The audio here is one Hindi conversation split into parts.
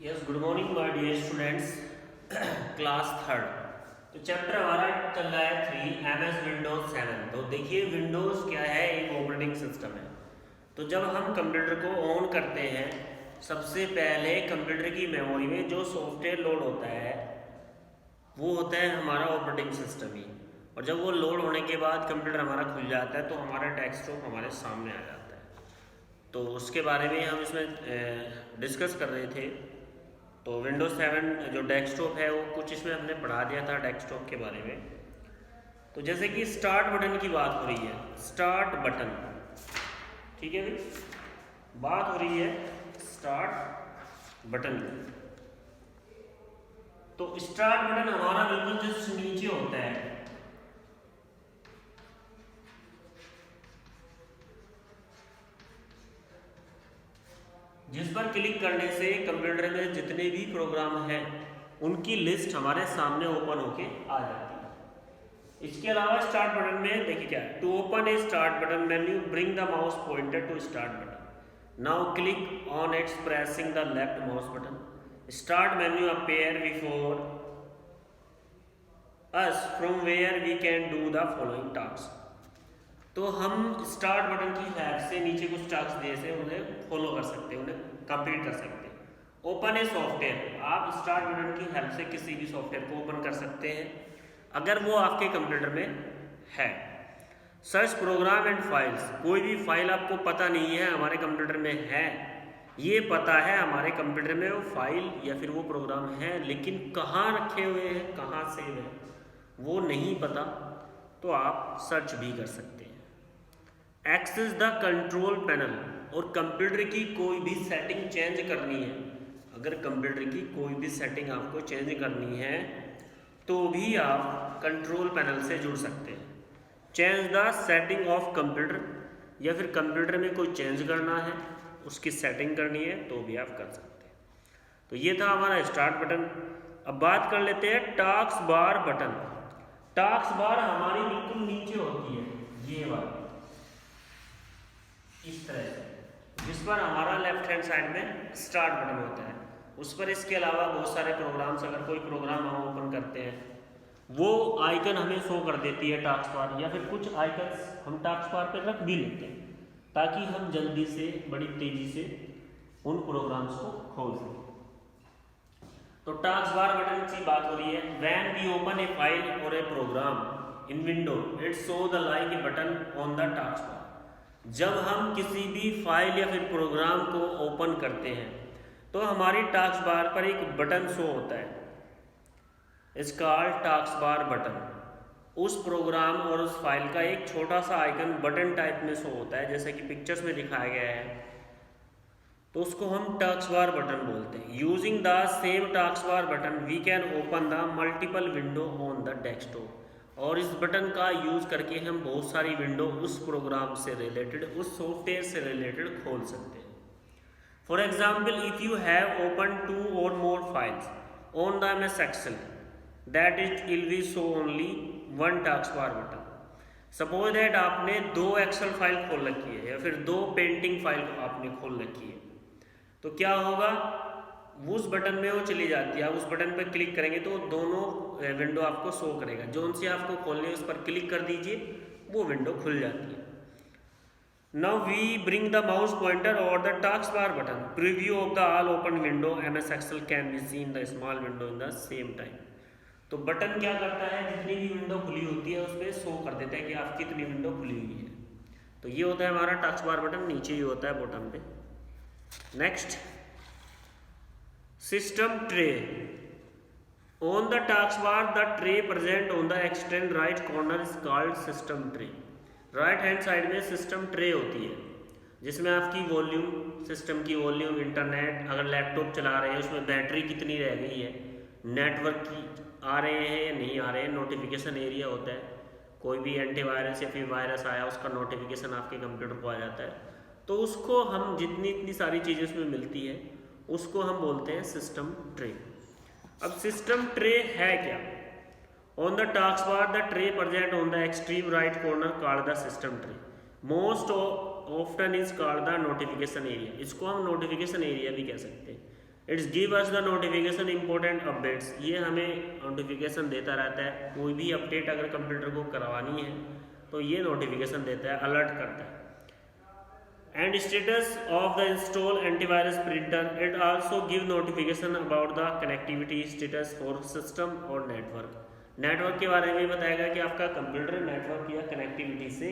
Yes, good morning my dear students. Class third. तो चैप्टर हमारा चल रहा है 3 MS विंडोज 7। तो देखिए विंडोज क्या है, एक ऑपरेटिंग सिस्टम है। तो जब हम कंप्यूटर को ऑन करते हैं, सबसे पहले कंप्यूटर की मेमोरी में जो सॉफ्टवेयर लोड होता है वो होता है हमारा ऑपरेटिंग सिस्टम ही। और जब वो लोड होने के बाद कंप्यूटर हमारा खुल जाता है तो हमारा डेस्कटॉप हमारे सामने आ जाता है। तो उसके बारे में हम इसमें डिस्कस कर रहे थे। तो विंडोज 7 जो डेस्कटॉप है वो कुछ इसमें हमने पढ़ा दिया था डेस्कटॉप के बारे में। तो जैसे कि स्टार्ट बटन की बात हो रही है, स्टार्ट बटन, ठीक है भाई, बात हो रही है स्टार्ट बटन की। तो स्टार्ट बटन हमारा बिल्कुल जस्ट नीचे होता है, जिस पर क्लिक करने से कंप्यूटर में जितने भी प्रोग्राम हैं उनकी लिस्ट हमारे सामने ओपन होके आ जाती है। इसके अलावा स्टार्ट बटन में देखिए क्या है, to open a start button menu bring the mouse pointer to start button. Now click on its pressing the left mouse button. Start menu appear before us from where we can do the following task. तो हम स्टार्ट बटन की हेल्प से नीचे कुछ टास्क दिए से उन्हें फॉलो कर सकते हैं, उन्हें कंप्लीट कर सकते हैं। ओपन ए सॉफ्टवेयर, आप स्टार्ट बटन की हेल्प से किसी भी सॉफ्टवेयर को ओपन कर सकते हैं अगर वो आपके कंप्यूटर में है। सर्च प्रोग्राम एंड फाइल्स, कोई भी फाइल आपको पता नहीं है हमारे कंप्यूटर में है, ये पता है हमारे कंप्यूटर में वो फाइल या फिर वो प्रोग्राम है, लेकिन कहाँ रखे हुए हैं, कहाँ सेव है, वो नहीं पता, तो आप सर्च भी कर सकते हैं। एक्सेस द कंट्रोल पैनल, और कंप्यूटर की कोई भी सेटिंग चेंज करनी है, अगर कंप्यूटर की कोई भी सेटिंग आपको चेंज करनी है तो भी आप कंट्रोल पैनल से जुड़ सकते हैं। Change the setting of computer, या फिर कंप्यूटर में कोई चेंज करना है, उसकी सेटिंग करनी है तो भी आप कर सकते हैं। तो ये था हमारा स्टार्ट बटन। अब बात कर लेते हैं task bar button. Task bar हमारी बिल्कुल नीचे होती है, ये वाली, इस तरह से, जिस पर हमारा लेफ्ट हैंड साइड में स्टार्ट बटन होता है। उस पर इसके अलावा बहुत सारे प्रोग्राम्स, अगर कोई प्रोग्राम हम ओपन करते हैं वो आइकन हमें शो कर देती है टास्क बार, या फिर कुछ आइकन्स हम टास्क बार पर रख भी लेते हैं ताकि हम जल्दी से, बड़ी तेजी से उन प्रोग्राम्स को खोल सकें। तो टास्क बार बटन की बात हो रही है। When we open a file और a program in window it show the like a button on the task bar. जब हम किसी भी फाइल या फिर प्रोग्राम को ओपन करते हैं तो हमारी टास्क बार पर एक बटन शो होता है, it's called task bar button. उस प्रोग्राम और उस फाइल का एक छोटा सा आइकन बटन टाइप में शो होता है, जैसे कि पिक्चर्स में दिखाया गया है, तो उसको हम टास्क बार बटन बोलते हैं। Using the same task bar button we can open the multiple window on the desktop. और इस बटन का यूज़ करके हम बहुत सारी विंडो उस प्रोग्राम से रिलेटेड, उस सॉफ्टवेयर से रिलेटेड खोल सकते हैं। For example, if you have open 2 or more files on the MS Excel, that it will be show only one task bar button. Suppose that आपने 2 एक्सेल फाइल खोल रखी है या फिर 2 पेंटिंग फाइल आपने खोल रखी है, तो क्या होगा, उस बटन में वो चली जाती है। आप उस बटन पर क्लिक करेंगे तो दोनों विंडो आपको शो करेगा, जो सी आपको खोलनी है उस पर क्लिक कर दीजिए, वो विंडो खुल जाती है। Now we bring the mouse pointer और the task bar button, preview of the all open window MS Excel can be seen the small window in the same time. तो बटन क्या करता है, जितनी भी विंडो खुली होती है उस पर शो कर देता है कि आपकी कितनी विंडो खुली हुई है। तो ये होता है हमारा टास्क बार बटन, नीचे ही होता है बॉटम पे। Next, system tray. On the task bar the tray present on the extend right corner is called system tray. Right hand side में सिस्टम ट्रे होती है, जिसमें आपकी वॉल्यूम, सिस्टम की वॉल्यूम, इंटरनेट, अगर लैपटॉप चला रहे हैं उसमें बैटरी कितनी रह गई है, नेटवर्क की आ रहे हैं या नहीं आ रहे हैं, नोटिफिकेशन एरिया होता है, कोई भी एंटीवायरस या फिर वायरस आया उसका नोटिफिकेशन आपके कंप्यूटर को आ जाता है, तो उसको हम, जितनी इतनी सारी चीज़ें उसमें मिलती है उसको हम बोलते हैं सिस्टम ट्रे। अब सिस्टम ट्रे है क्या? On the task bar the tray present on the extreme right corner called the system tray. Most often is called the notification area. इसको हम नोटिफिकेशन एरिया भी कह सकते हैं। It's give us the notification important updates, ये हमें नोटिफिकेशन देता रहता है, कोई भी अपडेट अगर कंप्यूटर को करवानी है तो ये नोटिफिकेशन देता है, अलर्ट करता है। And status of the install antivirus printer, it also give notification about the connectivity status for system और नेटवर्क, नेटवर्क के बारे में बताएगा कि आपका कंप्यूटर नेटवर्क या कनेक्टिविटी से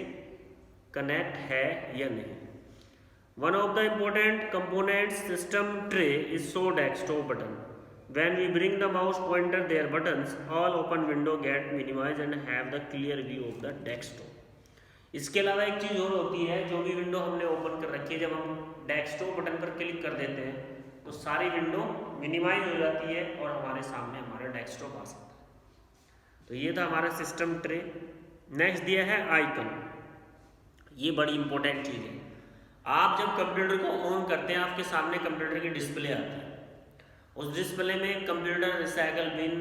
कनेक्ट है या नहीं। One of the important component system tray is show desktop button, when we bring the mouse pointer there buttons all open window get minimize and have the clear view of the desktop. इसके अलावा एक चीज़ और होती है, जो भी विंडो हमने ओपन कर रखी है, जब हम डेस्कटॉप बटन पर क्लिक कर देते हैं तो सारी विंडो मिनिमाइज हो जाती है और हमारे सामने हमारा डेस्कटॉप आ सकता है। तो ये था हमारा सिस्टम ट्रे। नेक्स्ट दिया है आइकन, ये बड़ी इंपॉर्टेंट चीज़ है। आप जब कंप्यूटर को ऑन करते हैं आपके सामने कंप्यूटर की डिस्प्ले आती है, उस डिस्प्ले में कंप्यूटर, रिसाइकल बिन,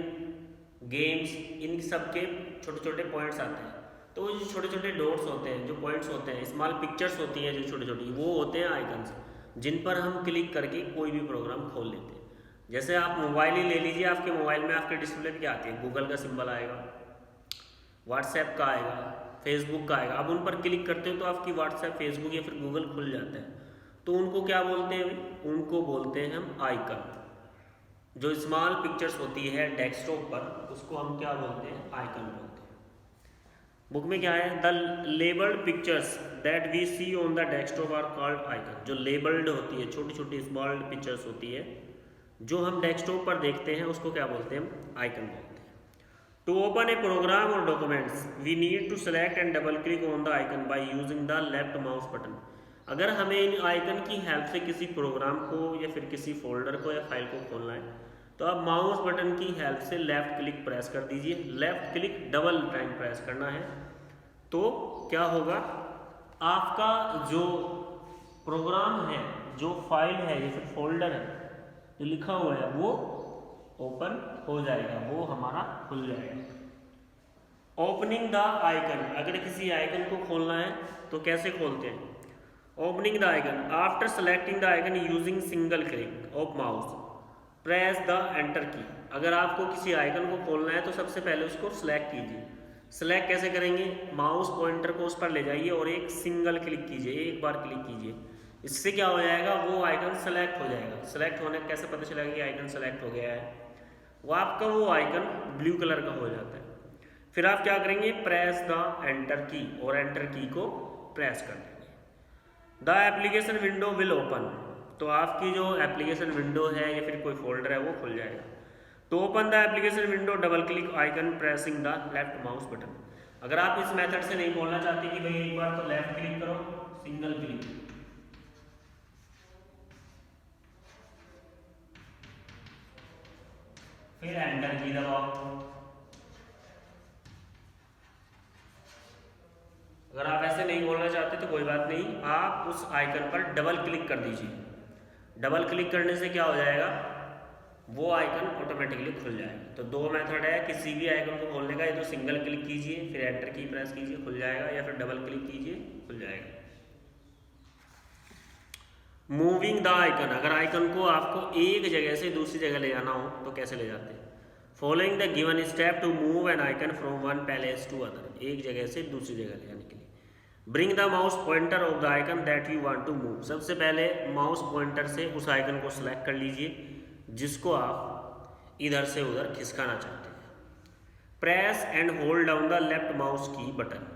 गेम्स, इन सब के छोटे छोटे पॉइंट्स आते हैं। तो वो जो छोटे छोटे डॉट्स होते हैं, जो पॉइंट्स होते हैं, स्मॉल पिक्चर्स होती हैं जो छोटी छोटी, वो होते हैं आइकन्स, जिन पर हम क्लिक करके कोई भी प्रोग्राम खोल लेते हैं। जैसे आप मोबाइल ही ले लीजिए, आपके मोबाइल में आपके डिस्प्ले पे क्या आती है, गूगल का सिंबल आएगा, व्हाट्सएप का आएगा, फेसबुक का आएगा। आप उन पर क्लिक करते हो तो आपकी व्हाट्सएप, फेसबुक या फिर गूगल खुल जाता है। तो उनको क्या बोलते हैं, उनको बोलते हैं हम आइकन। जो स्मॉल पिक्चर्स होती है डेस्कटॉप पर, उसको हम क्या बोलते हैं, आइकन बोलते हैं। बुक में क्या है, the labelled pictures that we see on the desktop are called icon. जो लेबल्ड होती है, छोटी छोटी स्मॉल पिक्चर्स होती है जो हम डेस्कटॉप पर देखते हैं, उसको क्या बोलते हैं, हम आइकन बोलते हैं। To open a program or documents, we need to select and double click on the icon by using the left mouse button. अगर हमें इन आइकन की हेल्प से किसी प्रोग्राम को या फिर किसी फोल्डर को या फाइल को खोलना है, तो आप माउस बटन की हेल्प से लेफ्ट क्लिक प्रेस कर दीजिए। Left click double time press करना है, तो क्या होगा, आपका जो प्रोग्राम है, जो फाइल है या फिर फोल्डर है, जो लिखा हुआ है, वो ओपन हो जाएगा, वो हमारा खुल जाएगा। ओपनिंग द आइकन, अगर किसी आइकन को खोलना है तो कैसे खोलते हैं, opening the icon, after selecting the icon using single click of mouse press the enter की। अगर आपको किसी आइकन को खोलना है तो सबसे पहले उसको सिलेक्ट कीजिए। सिलेक्ट कैसे करेंगे, माउस पॉइंटर को उस पर ले जाइए और एक सिंगल क्लिक कीजिए, एक बार क्लिक कीजिए। इससे क्या हो जाएगा, वो आइकन सेलेक्ट हो जाएगा। सेलेक्ट होने का कैसे पता चलेगा कि आइकन सेलेक्ट हो गया है, वो आपका वो आइकन ब्लू कलर का हो जाता है। फिर आप क्या करेंगे, प्रेस द एंटर की, और एंटर की को प्रेस कर देंगे। The application window will open, तो आपकी जो एप्लीकेशन विंडो है या फिर कोई फोल्डर है वो खुल जाएगा। तो open the application window, double click icon pressing the left mouse button. अगर आप इस मेथड से नहीं खोलना चाहते कि भाई एक बार तो लेफ्ट क्लिक करो, सिंगल क्लिक, फिर एंटर की दबाओ। अगर आप ऐसे नहीं खोलना चाहते तो कोई बात नहीं, आप उस आइकन पर डबल क्लिक कर दीजिए। डबल क्लिक करने से क्या हो जाएगा, वो आइकन ऑटोमेटिकली खुल जाएगा। तो दो मेथड है किसी भी आइकन को खोलने का, या तो सिंगल क्लिक कीजिए, फिर एंटर की प्रेस कीजिए, खुल जाएगा, या फिर डबल क्लिक कीजिए, खुल जाएगा। मूविंग द आइकन, अगर आइकन को आपको एक जगह से दूसरी जगह ले जाना हो तो कैसे ले जाते हैं, following the given step to move an icon from one place to other, एक जगह से दूसरी जगह ले जाने के लिए। Bring the mouse pointer of the icon that you want to move, सबसे पहले माउस पॉइंटर से उस आइकन को सिलेक्ट कर लीजिए जिसको आप इधर से उधर खिसकाना चाहते हैं। Press and hold down the left mouse की बटन,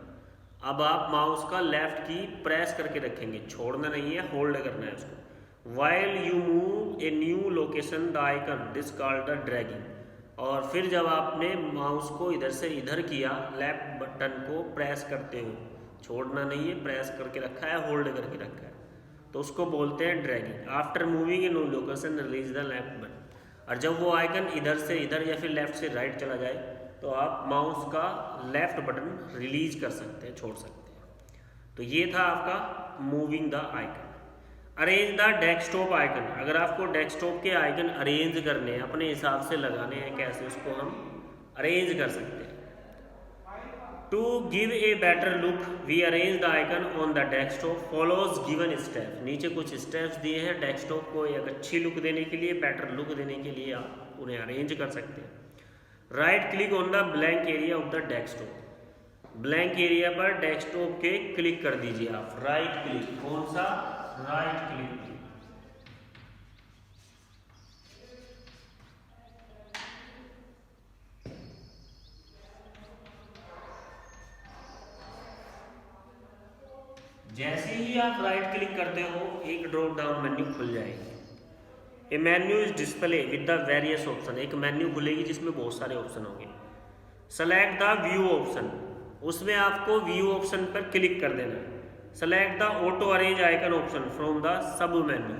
अब आप माउस का लेफ्ट की प्रेस करके रखेंगे, छोड़ना नहीं है, होल्ड करना है उसको। While you move a new location the icon this called the dragging, और फिर जब आपने माउस को इधर से इधर किया, लेफ्ट बटन को प्रेस करते हो, छोड़ना नहीं है, प्रेस करके रखा है, होल्ड करके रखा है, तो उसको बोलते हैं dragging. After moving a new location release the left button, और जब वो आइकन इधर से इधर या फिर लेफ्ट से राइट चला जाए तो आप माउस का लेफ्ट बटन रिलीज कर सकते हैं, छोड़ सकते हैं। तो ये था आपका moving the icon. Arrange the desktop icon, अगर आपको डेस्कटॉप के आइकन अरेंज करने हैं, अपने हिसाब से लगाने हैं, कैसे उसको हम अरेंज कर सकते हैं। To give a better look we arrange the icon on the desktop follows given step. नीचे कुछ स्टेप्स दिए हैं डेस्कटॉप को एक अच्छी लुक देने के लिए, बेटर लुक देने के लिए आप उन्हें अरेंज कर सकते हैं। Right click on the blank area of the desktop. Blank area पर डेस्कटॉप के क्लिक कर दीजिए आप। राइट क्लिक, कौन सा? Right click. जैसे ही आप राइट क्लिक करते हो एक ड्रॉप डाउन मेन्यू खुल जाएगी। A menu is display with the various option. एक मेन्यू खुलेगी जिसमें बहुत सारे ऑप्शन होंगे। सेलेक्ट द व्यू ऑप्शन, उसमें आपको व्यू ऑप्शन पर क्लिक कर देना है। Select the auto arrange icon option from the sub menu.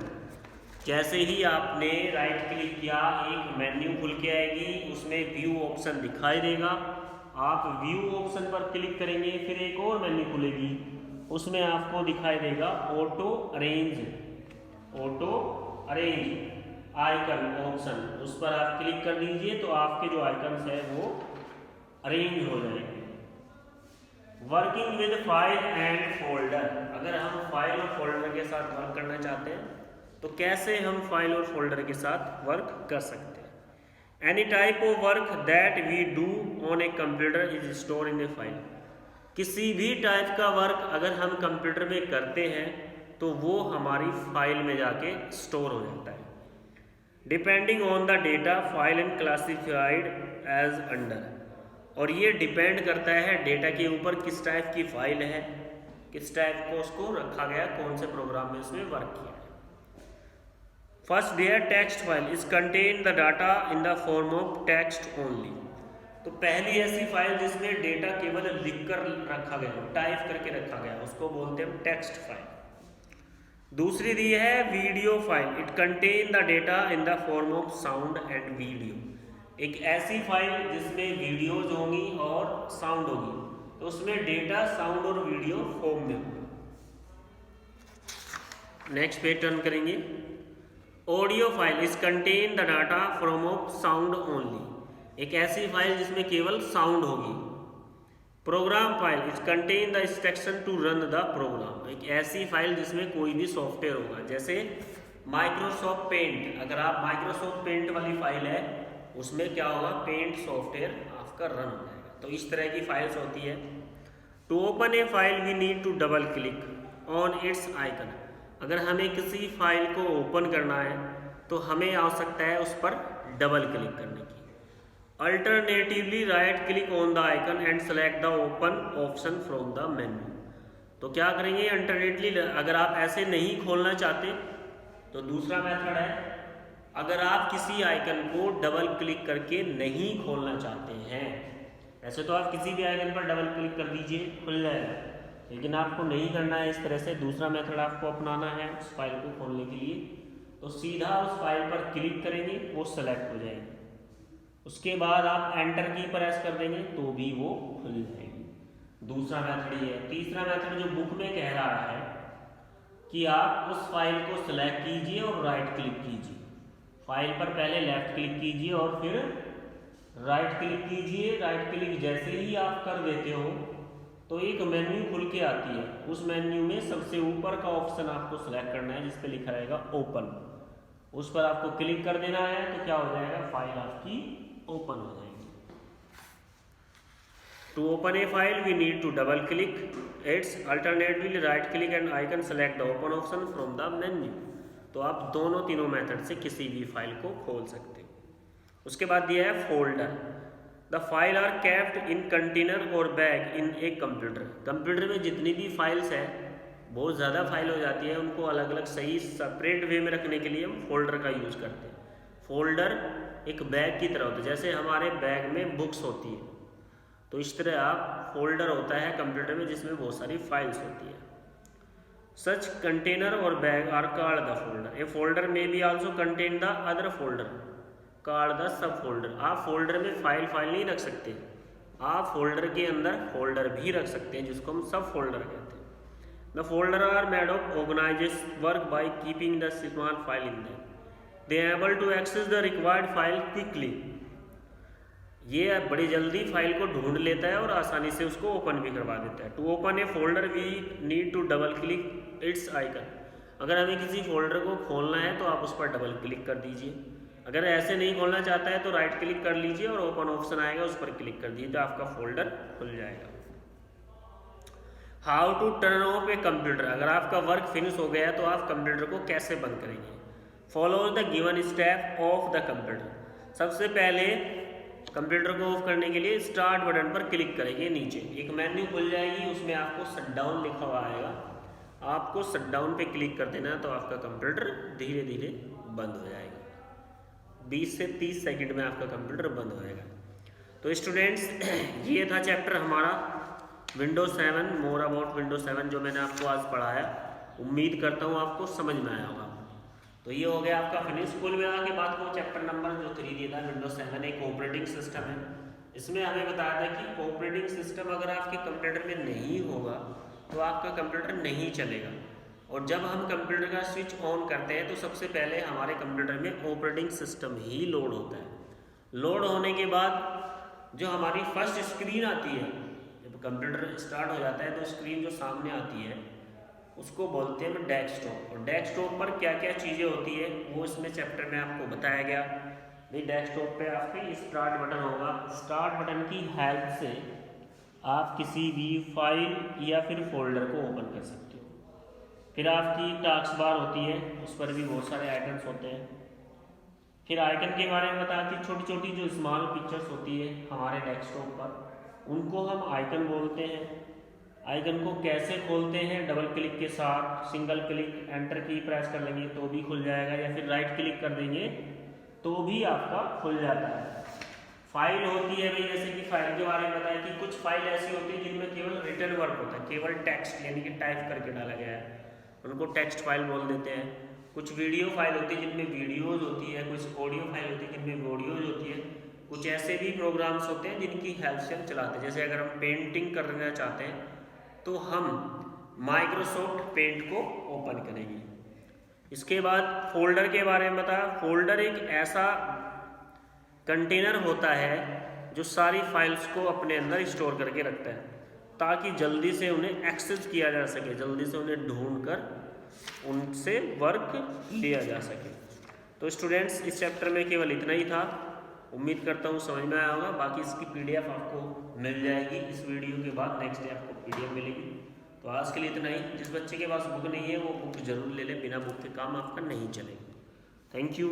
जैसे ही आपने राइट क्लिक किया एक मेन्यू खुल के आएगी, उसमें व्यू ऑप्शन दिखाई देगा। आप व्यू ऑप्शन पर क्लिक करेंगे, फिर एक और मेन्यू खुलेगी, उसमें आपको दिखाई देगा ऑटो अरेंज आइकन ऑप्शन। उस पर आप क्लिक कर दीजिए तो आपके जो आइकन्स है वो अरेंज हो जाएंगे। Working with file and folder, अगर हम फाइल और फोल्डर के साथ वर्क करना चाहते हैं तो कैसे हम फाइल और फोल्डर के साथ वर्क कर सकते हैं। Any type of work that we do on a computer is store in a file. किसी भी टाइप का वर्क अगर हम कंप्यूटर में करते हैं तो वो हमारी फाइल में जाके स्टोर हो जाता है। Depending on the data file and classified as under, और ये डिपेंड करता है डेटा के ऊपर किस टाइप की फाइल है, किस टाइप को उसको रखा गया, कौन से प्रोग्राम में उसमें वर्क किया है। First there text file is contain the data in the form of text only. तो पहली ऐसी फाइल जिसमें डेटा केवल लिखकर रखा गया, टाइप करके रखा गया, उसको बोलते हैं टेक्स्ट फाइल। दूसरी दी है video file, it contain the data in the form of sound and video. एक ऐसी फाइल जिसमें वीडियोज होंगी और साउंड होगी, तो उसमें डेटा साउंड और वीडियो फॉर्म में होगा। नेक्स्ट पेज टर्न करेंगे। Audio file is contain the data from of sound only, एक ऐसी फाइल जिसमें केवल साउंड होगी। Program file is contain the instruction to run the program, एक ऐसी फाइल जिसमें कोई भी सॉफ्टवेयर होगा, जैसे माइक्रोसॉफ्ट पेंट। अगर आप माइक्रोसॉफ्ट पेंट वाली फाइल है उसमें क्या होगा, पेंट सॉफ्टवेयर आपका रन हो जाएगा। तो इस तरह की फाइल्स होती है। To open a file we need to double click on its icon. अगर हमें किसी फाइल को ओपन करना है तो हमें आवश्यकता है उस पर डबल क्लिक करने की। Alternatively right click on the icon and select the open option from the menu. तो क्या करेंगे, अल्टरनेटली अगर आप ऐसे नहीं खोलना चाहते तो दूसरा मेथड है, अगर आप किसी आइकन को डबल क्लिक करके नहीं खोलना चाहते हैं, ऐसे तो आप किसी भी आइकन पर डबल क्लिक कर दीजिए खुल जाएगा, लेकिन आपको नहीं करना है इस तरह से, दूसरा मेथड आपको अपनाना है उस फाइल को खोलने के लिए। तो सीधा उस फाइल पर क्लिक करेंगे, वो सेलेक्ट हो जाएगी, उसके बाद आप एंटर की प्रेस कर देंगे तो भी वो खुल जाएगी। दूसरा मेथड ये है। तीसरा मेथड जो बुक में कह रहा है कि आप उस फाइल को सिलेक्ट कीजिए और राइट क्लिक कीजिए। फाइल पर पहले लेफ्ट क्लिक कीजिए और फिर राइट क्लिक कीजिए। राइट क्लिक जैसे ही आप कर देते हो तो एक मेन्यू खुल के आती है। उस मेन्यू में सबसे ऊपर का ऑप्शन आपको सिलेक्ट करना है जिस पे लिखा रहेगा ओपन, उस पर आपको क्लिक कर देना है तो क्या हो जाएगा, फाइल आपकी ओपन हो जाएगी। To open a file we need to double click its, alternatively right click and icon select the open option from the menu. तो आप दोनों तीनों मेथड से किसी भी फाइल को खोल सकते हो। उसके बाद दिया है folder. The file are kept in container और bag in a computer. Computer में जितनी भी फाइल्स है, बहुत ज़्यादा फाइल हो जाती है, उनको अलग अलग सही सेपरेट वे में रखने के लिए हम फोल्डर का यूज़ करते हैं। फोल्डर एक बैग की तरह होता है, जैसे हमारे बैग में बुक्स होती है, तो इस तरह आप फोल्डर होता है कंप्यूटर में जिसमें बहुत सारी फाइल्स होती है। सच कंटेनर और bag are called the folder. A folder may be also contain the other folder called the sub folder. आप फोल्डर में फाइल नहीं रख सकते, आप फोल्डर के अंदर फोल्डर भी रख सकते हैं जिसको हम सब फोल्डर कहते हैं। The folder are made of organizes work by keeping the small file in them, they able to access the required file quickly. ये बड़ी जल्दी फाइल को ढूंढ लेता है और आसानी से उसको ओपन भी करवा देता है। To open a folder we need to double click its icon. अगर हमें किसी फोल्डर को खोलना है तो आप उस पर डबल क्लिक कर दीजिए। अगर ऐसे नहीं खोलना चाहता है तो राइट क्लिक कर लीजिए और ओपन ऑप्शन आएगा, उस पर क्लिक कर दीजिए तो आपका फोल्डर खुल जाएगा। How to turn off a computer. अगर आपका वर्क फिनिश हो गया है तो आप कंप्यूटर को कैसे बंद करेंगे। Follow the given step of the computer. सबसे पहले कंप्यूटर को ऑफ करने के लिए स्टार्ट बटन पर क्लिक करेंगे। नीचे एक मेन्यू खुल जाएगी, उसमें आपको शटडाउन लिखा हुआ आएगा, आपको शटडाउन पे क्लिक कर देना तो आपका कंप्यूटर धीरे धीरे बंद हो जाएगा। 20 से 30 सेकंड में आपका कंप्यूटर बंद हो जाएगा। तो स्टूडेंट्स ये था चैप्टर हमारा विंडोज 7, मोर अबाउट विंडोज 7, जो मैंने आपको आज पढ़ाया। उम्मीद करता हूँ आपको समझ में आया होगा। तो ये हो गया आपका फिनिश। कुल मिला के बाद को चैप्टर नंबर जो 3 दिया था विंडोज 7 एक ऑपरेटिंग सिस्टम है। इसमें हमें बताया था कि ऑपरेटिंग सिस्टम अगर आपके कंप्यूटर में नहीं होगा तो आपका कंप्यूटर नहीं चलेगा। और जब हम कंप्यूटर का स्विच ऑन करते हैं तो सबसे पहले हमारे कंप्यूटर में ऑपरेटिंग सिस्टम ही लोड होता है। लोड होने के बाद जो हमारी फर्स्ट स्क्रीन आती है, जब कंप्यूटर स्टार्ट हो जाता है तो स्क्रीन जो सामने आती है उसको बोलते हैं डेस्कटॉप। और डेस्कटॉप पर क्या क्या चीज़ें होती है वो इसमें चैप्टर में आपको बताया गया। भाई डेस्कटॉप पे आपके स्टार्ट बटन होगा। स्टार्ट बटन की हेल्प से आप किसी भी फाइल या फिर फोल्डर को ओपन कर सकते हो। फिर आपकी टास्क बार होती है, उस पर भी बहुत सारे आइकन्स होते हैं। फिर आइकन के बारे में बताया कि छोटी छोटी जो स्मॉल पिक्चर्स होती है हमारे डेस्कटॉप पर, उनको हम आइकन बोलते हैं। आइकन को कैसे खोलते हैं, डबल क्लिक के साथ। सिंगल क्लिक एंटर की प्रेस कर लेंगे तो भी खुल जाएगा, या फिर राइट क्लिक कर देंगे तो भी आपका खुल जाता है। फाइल होती है भाई, जैसे कि फाइल के बारे में बताया कि कुछ फाइल ऐसी होती है जिनमें केवल रिटन वर्क होता है, केवल टेक्स्ट यानी कि टाइप करके डाला गया है, उनको टेक्स्ट फाइल बोल देते हैं। कुछ वीडियो फाइल होती है जिनमें वीडियोज़ होती है, कुछ ऑडियो फाइल होती है जिनमें ऑडियोज़ होती है। कुछ ऐसे भी प्रोग्राम्स होते हैं जिनकी हेल्प से हम चलाते हैं। जैसे अगर हम पेंटिंग करना चाहते हैं तो हम माइक्रोसॉफ्ट पेंट को ओपन करेंगे। इसके बाद फोल्डर के बारे में बताया। फोल्डर एक ऐसा कंटेनर होता है जो सारी फाइल्स को अपने अंदर स्टोर करके रखता है ताकि जल्दी से उन्हें एक्सेस किया जा सके, जल्दी से उन्हें ढूंढकर उनसे वर्क लिया जा सके। तो स्टूडेंट्स इस चैप्टर में केवल इतना ही था। उम्मीद करता हूँ समझ में आया होगा। बाकी इसकी PDF आपको मिल जाएगी इस वीडियो के बाद, नेक्स्ट डे आपको PDF मिलेगी। तो आज के लिए इतना ही। जिस बच्चे के पास बुक नहीं है वो बुक जरूर ले ले, बिना बुक के काम आपका नहीं चलेगा। Thank you.